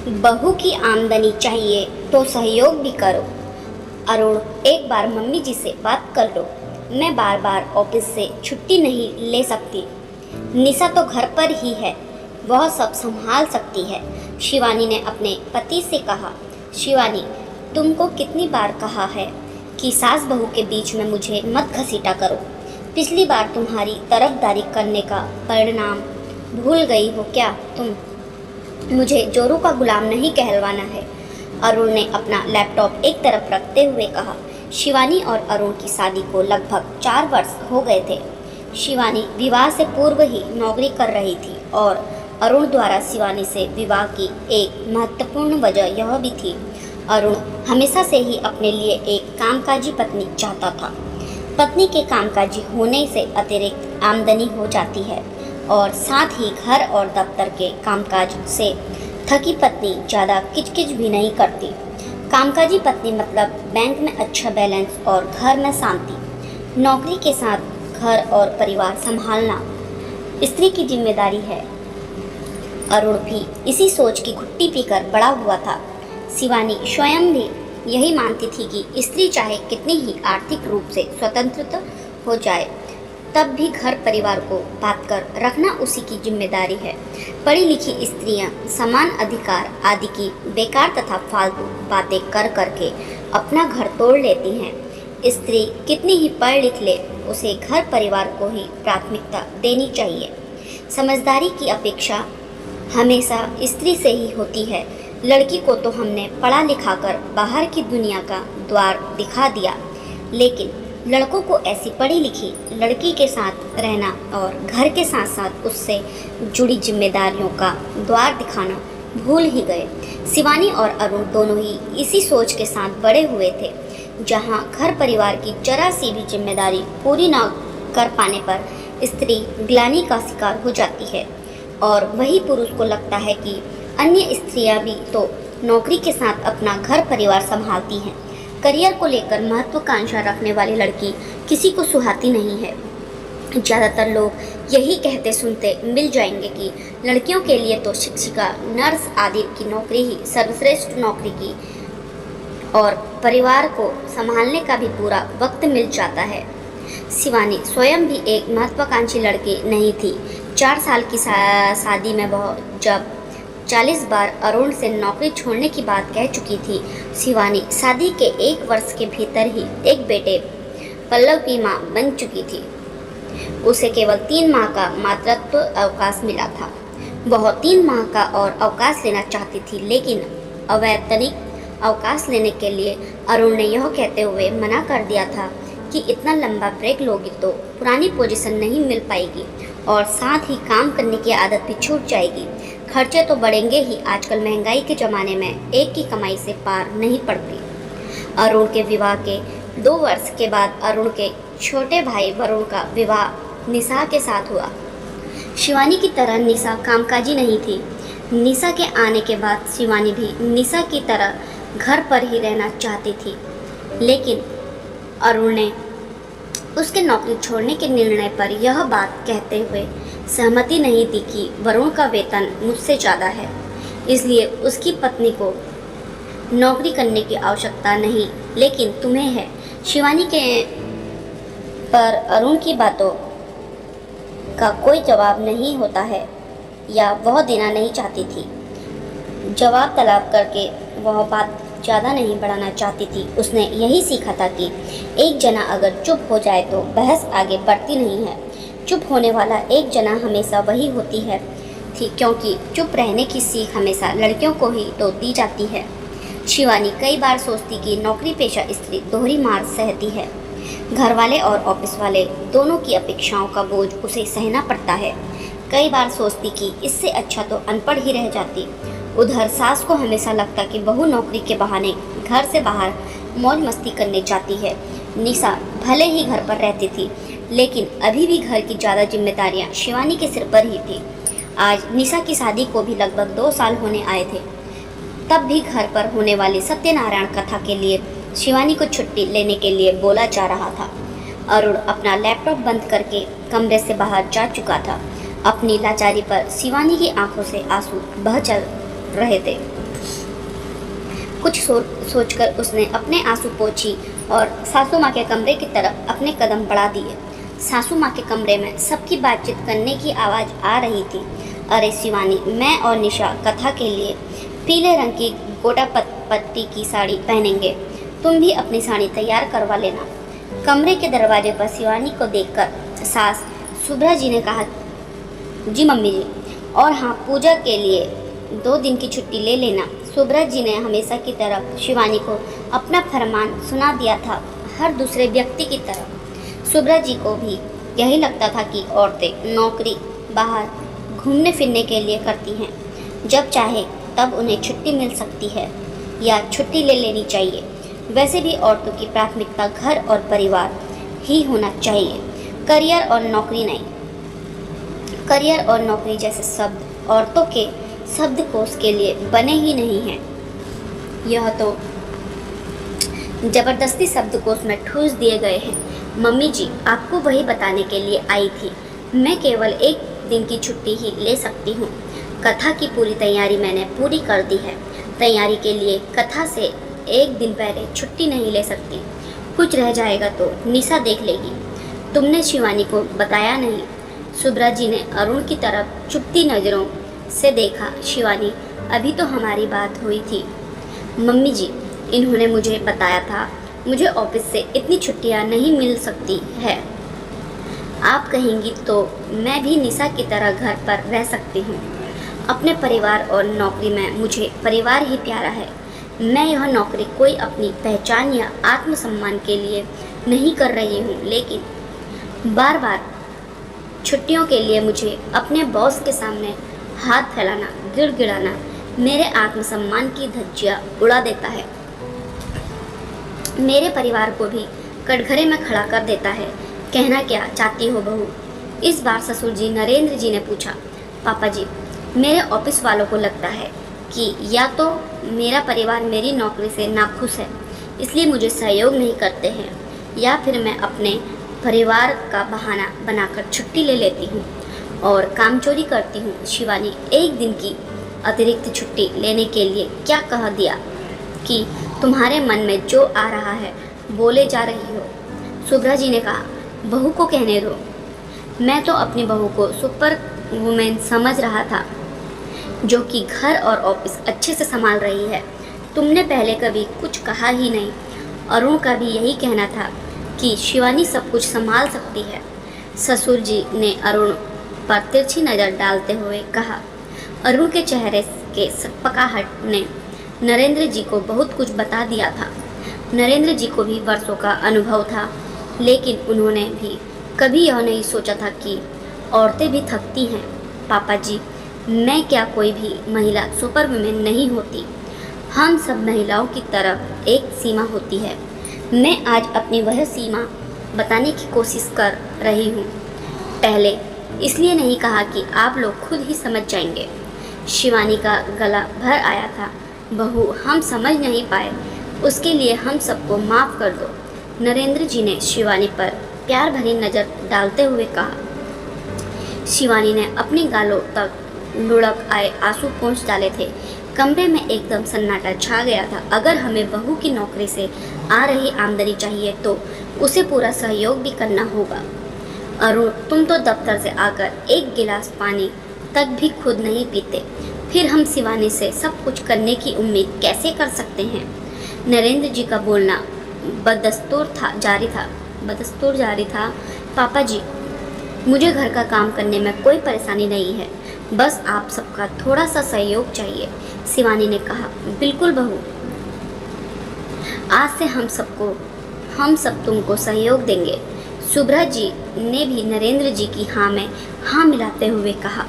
बहू की आमदनी चाहिए तो सहयोग भी करो। अरुण, एक बार मम्मी जी से बात कर लो। मैं बार बार ऑफिस से छुट्टी नहीं ले सकती। निशा तो घर पर ही है, वह सब संभाल सकती है, शिवानी ने अपने पति से कहा। शिवानी, तुमको कितनी बार कहा है कि सास बहू के बीच में मुझे मत घसीटा करो। पिछली बार तुम्हारी तरफदारी करने का परिणाम भूल गई हो क्या तुम? मुझे जोरू का गुलाम नहीं कहलवाना है। अरुण ने अपना लैपटॉप एक तरफ रखते हुए कहा। शिवानी और अरुण की शादी को लगभग 4 वर्ष हो गए थे। शिवानी विवाह से पूर्व ही नौकरी कर रही थी और अरुण द्वारा शिवानी से विवाह की एक महत्वपूर्ण वजह यह भी थी, अरुण हमेशा से ही अपने लिए एक कामकाजी पत्नी चाहता था। पत्नी के कामकाजी होने से अतिरिक्त आमदनी हो जाती है और साथ ही घर और दफ्तर के कामकाज से थकी पत्नी ज़्यादा किचकिच भी नहीं करती। कामकाजी पत्नी मतलब बैंक में अच्छा बैलेंस और घर में शांति। नौकरी के साथ घर और परिवार संभालना स्त्री की जिम्मेदारी है। अरुण भी इसी सोच की घुट्टी पीकर बड़ा हुआ था। शिवानी स्वयं भी यही मानती थी कि स्त्री चाहे कितनी ही आर्थिक रूप से स्वतंत्र हो जाए, तब भी घर परिवार को बात कर रखना उसी की जिम्मेदारी है। पढ़ी लिखी स्त्रियां समान अधिकार आदि की बेकार तथा फालतू बातें कर करके अपना घर तोड़ लेती हैं। स्त्री कितनी ही पढ़ लिख ले, उसे घर परिवार को ही प्राथमिकता देनी चाहिए। समझदारी की अपेक्षा हमेशा स्त्री से ही होती है। लड़की को तो हमने पढ़ा लिखा कर बाहर की दुनिया का द्वार दिखा दिया, लेकिन लड़कों को ऐसी पढ़ी लिखी लड़की के साथ रहना और घर के साथ साथ उससे जुड़ी जिम्मेदारियों का द्वार दिखाना भूल ही गए। शिवानी और अरुण दोनों ही इसी सोच के साथ बड़े हुए थे, जहां घर परिवार की जरा सी भी जिम्मेदारी पूरी न कर पाने पर स्त्री ग्लानि का शिकार हो जाती है और वही पुरुष को लगता है कि अन्य स्त्रियां भी तो नौकरी के साथ अपना घर परिवार संभालती हैं। करियर को लेकर महत्वाकांक्षा रखने वाली लड़की किसी को सुहाती नहीं है। ज़्यादातर लोग यही कहते सुनते मिल जाएंगे कि लड़कियों के लिए तो शिक्षिका, नर्स आदि की नौकरी ही सर्वश्रेष्ठ नौकरी की और परिवार को संभालने का भी पूरा वक्त मिल जाता है। शिवानी स्वयं भी एक महत्वाकांक्षी लड़की नहीं थी। 4 साल की शादी में वह जब 40 बार अरुण से नौकरी छोड़ने की बात कह चुकी थी। शिवानी शादी के 1 वर्ष के भीतर ही एक बेटे पल्लव की मां बन चुकी थी। उसे केवल 3 माह का मातृत्व अवकाश मिला था। वह 3 माह का और अवकाश लेना चाहती थी, लेकिन अवैतनिक अवकाश लेने के लिए अरुण ने यह कहते हुए मना कर दिया था कि इतना लंबा ब्रेक लोगी तो पुरानी पोजीशन नहीं मिल पाएगी और साथ ही काम करने की आदत भी छूट जाएगी। खर्चे तो बढ़ेंगे ही, आजकल महंगाई के ज़माने में एक की कमाई से पार नहीं पड़ती। अरुण के विवाह के 2 वर्ष के बाद अरुण के छोटे भाई वरुण का विवाह निशा के साथ हुआ। शिवानी की तरह निशा कामकाजी नहीं थी। निशा के आने के बाद शिवानी भी निशा की तरह घर पर ही रहना चाहती थी, लेकिन अरुण ने उसके नौकरी छोड़ने के निर्णय पर यह बात कहते हुए सहमति नहीं दी कि वरुण का वेतन मुझसे ज़्यादा है, इसलिए उसकी पत्नी को नौकरी करने की आवश्यकता नहीं, लेकिन तुम्हें है। शिवानी के पर अरुण की बातों का कोई जवाब नहीं होता है या वह देना नहीं चाहती थी। जवाब तलब करके वह बात ज़्यादा नहीं बढ़ाना चाहती थी। उसने यही सीखा था कि एक जना अगर चुप हो जाए तो बहस आगे बढ़ती नहीं है। चुप होने वाला एक जना हमेशा वही होती है थी, क्योंकि चुप रहने की सीख हमेशा लड़कियों को ही तो दी जाती है। शिवानी कई बार सोचती कि नौकरी पेशा स्त्री दोहरी मार सहती है। घर वाले और ऑफिस वाले दोनों की अपेक्षाओं का बोझ उसे सहना पड़ता है। कई बार सोचती कि इससे अच्छा तो अनपढ़ ही रह जाती। उधर सास को हमेशा लगता कि बहू नौकरी के बहाने घर से बाहर मौज मस्ती करने जाती है। निशा भले ही घर पर रहती थी, लेकिन अभी भी घर की ज़्यादा जिम्मेदारियां शिवानी के सिर पर ही थी। आज निशा की शादी को भी लगभग 2 साल होने आए थे, तब भी घर पर होने वाली सत्यनारायण कथा के लिए शिवानी को छुट्टी लेने के लिए बोला जा रहा था। अरुण अपना लैपटॉप बंद करके कमरे से बाहर जा चुका था। अपनी लाचारी पर शिवानी की आंखों से आंसू बह चल रहे थे। कुछ सोचकर उसने अपने आंसू पोंछी और सासू माँ के कमरे की तरफ अपने कदम बढ़ा दिए। सासू माँ के कमरे में सबकी बातचीत करने की आवाज़ आ रही थी। अरे शिवानी, मैं और निशा कथा के लिए पीले रंग की गोटा पत्ती की साड़ी पहनेंगे। तुम भी अपनी साड़ी तैयार करवा लेना। कमरे के दरवाजे पर शिवानी को देखकर सास सुभ्रा जी ने कहा, जी मम्मी जी, और हाँ, पूजा के लिए 2 दिन की छुट्टी ले लेना। सुभ्रा जी ने हमेशा की तरह शिवानी को अपना फरमान सुना दिया था, हर दूसरे व्यक्ति की तरह। सुभ्रा जी को भी यही लगता था कि औरतें नौकरी बाहर घूमने फिरने के लिए करती हैं, जब चाहे तब उन्हें छुट्टी मिल सकती है या छुट्टी ले लेनी चाहिए। वैसे भी औरतों की प्राथमिकता घर और परिवार ही होना चाहिए, करियर और नौकरी नहीं। करियर और नौकरी जैसे शब्द औरतों के शब्दकोश के लिए बने ही नहीं हैं। यह तो जबरदस्ती शब्दकोश में ठूस दिए गए हैं। मम्मी जी, आपको वही बताने के लिए आई थी। मैं केवल 1 दिन की छुट्टी ही ले सकती हूँ। कथा की पूरी तैयारी मैंने पूरी कर दी है। तैयारी के लिए कथा से 1 दिन पहले छुट्टी नहीं ले सकती। कुछ रह जाएगा तो निशा देख लेगी। तुमने शिवानी को बताया नहीं? सुभ्रा जी ने अरुण की तरफ चुपती नज़रों से देखा। शिवानी, अभी तो हमारी बात हुई थी। मम्मी जी, इन्होंने मुझे बताया था मुझे ऑफिस से इतनी छुट्टियां नहीं मिल सकती है। आप कहेंगी तो मैं भी निशा की तरह घर पर रह सकती हूँ। अपने परिवार और नौकरी में मुझे परिवार ही प्यारा है। मैं यह नौकरी कोई अपनी पहचान या आत्मसम्मान के लिए नहीं कर रही हूँ, लेकिन बार बार छुट्टियों के लिए मुझे अपने बॉस के सामने हाथ फैलाना, गिड़गिड़ाना मेरे आत्मसम्मान की धज्जियाँ उड़ा देता है। मेरे परिवार को भी कटघरे में खड़ा कर देता है। कहना क्या चाहती हो बहू? इस बार ससुर जी नरेंद्र जी ने पूछा। पापा जी, मेरे ऑफिस वालों को लगता है कि या तो मेरा परिवार मेरी नौकरी से नाखुश है, इसलिए मुझे सहयोग नहीं करते हैं, या फिर मैं अपने परिवार का बहाना बनाकर छुट्टी ले लेती हूँ और काम चोरी करती हूँ। शिवानी, 1 दिन की अतिरिक्त छुट्टी लेने के लिए क्या कह दिया कि तुम्हारे मन में जो आ रहा है बोले जा रही हो? सुभ्रा जी ने कहा, बहू को कहने दो। मैं तो अपनी बहू को सुपर वुमेन समझ रहा था, जो कि घर और ऑफिस अच्छे से संभाल रही है। तुमने पहले कभी कुछ कहा ही नहीं। अरुण का भी यही कहना था कि शिवानी सब कुछ संभाल सकती है। ससुर जी ने अरुण पर तिरछी नज़र डालते हुए कहा। अरुण के चेहरे के सकपकाहट ने नरेंद्र जी को बहुत कुछ बता दिया था। नरेंद्र जी को भी वर्षों का अनुभव था, लेकिन उन्होंने भी कभी यह नहीं सोचा था कि औरतें भी थकती हैं। पापा जी, मैं क्या कोई भी महिला सुपर वुमेन नहीं होती। हम सब महिलाओं की तरफ एक सीमा होती है। मैं आज अपनी वह सीमा बताने की कोशिश कर रही हूँ। पहले इसलिए नहीं कहा कि आप लोग खुद ही समझ जाएंगे। शिवानी का गला भर आया था। बहू, हम समझ नहीं पाए, उसके लिए हम सबको माफ़ कर दो। नरेंद्र जी ने शिवानी पर प्यार भरी नज़र डालते हुए कहा। शिवानी ने अपनी गालों तक लुढ़क आए आंसू पोंछ डाले थे। कमरे में एकदम सन्नाटा छा गया था। अगर हमें बहू की नौकरी से आ रही आमदनी चाहिए तो उसे पूरा सहयोग भी करना होगा। अरुण, तुम तो दफ्तर से आकर 1 गिलास पानी तक भी खुद नहीं पीते, फिर हम शिवानी से सब कुछ करने की उम्मीद कैसे कर सकते हैं? नरेंद्र जी का बोलना बदस्तूर जारी था। पापा जी, मुझे घर का काम करने में कोई परेशानी नहीं है, बस आप सबका थोड़ा सा सहयोग चाहिए। शिवानी ने कहा। बिल्कुल बहू, आज से हम सब तुमको सहयोग देंगे। सुभ्रा जी ने भी नरेंद्र जी की हाँ में हाँ मिलाते हुए कहा।